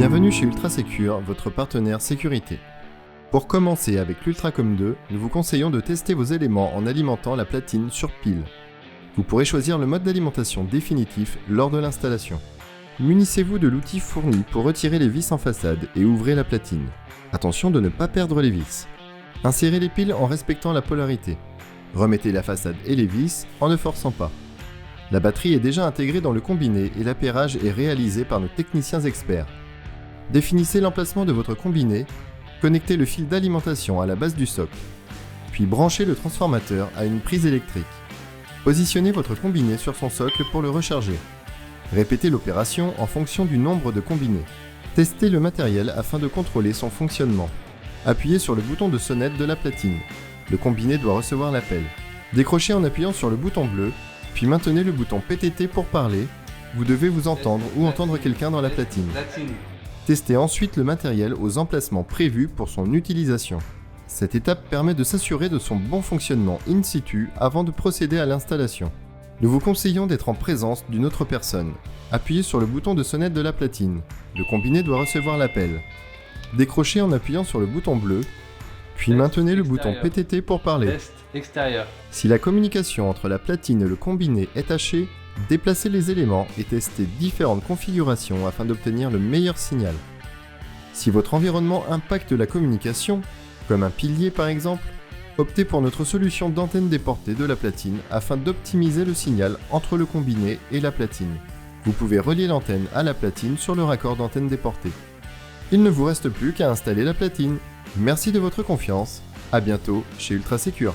Bienvenue chez UltraSecure, votre partenaire sécurité. Pour commencer avec l'Ultracom 2, nous vous conseillons de tester vos éléments en alimentant la platine sur pile. Vous pourrez choisir le mode d'alimentation définitif lors de l'installation. Munissez-vous de l'outil fourni pour retirer les vis en façade et ouvrez la platine. Attention de ne pas perdre les vis. Insérez les piles en respectant la polarité. Remettez la façade et les vis en ne forçant pas. La batterie est déjà intégrée dans le combiné et l'appairage est réalisé par nos techniciens experts. Définissez l'emplacement de votre combiné, connectez le fil d'alimentation à la base du socle, puis branchez le transformateur à une prise électrique. Positionnez votre combiné sur son socle pour le recharger. Répétez l'opération en fonction du nombre de combinés. Testez le matériel afin de contrôler son fonctionnement. Appuyez sur le bouton de sonnette de la platine. Le combiné doit recevoir l'appel. Décrochez en appuyant sur le bouton bleu, puis maintenez le bouton PTT pour parler. Vous devez vous entendre ou entendre quelqu'un dans la platine. Testez ensuite le matériel aux emplacements prévus pour son utilisation. Cette étape permet de s'assurer de son bon fonctionnement in situ avant de procéder à l'installation. Nous vous conseillons d'être en présence d'une autre personne. Appuyez sur le bouton de sonnette de la platine. Le combiné doit recevoir l'appel. Décrochez en appuyant sur le bouton bleu, puis maintenez le bouton PTT pour parler. Si la communication entre la platine et le combiné est hachée, déplacez les éléments et testez différentes configurations afin d'obtenir le meilleur signal. Si votre environnement impacte la communication, comme un pilier par exemple, optez pour notre solution d'antenne déportée de la platine afin d'optimiser le signal entre le combiné et la platine. Vous pouvez relier l'antenne à la platine sur le raccord d'antenne déportée. Il ne vous reste plus qu'à installer la platine. Merci de votre confiance. À bientôt chez UltraSecure.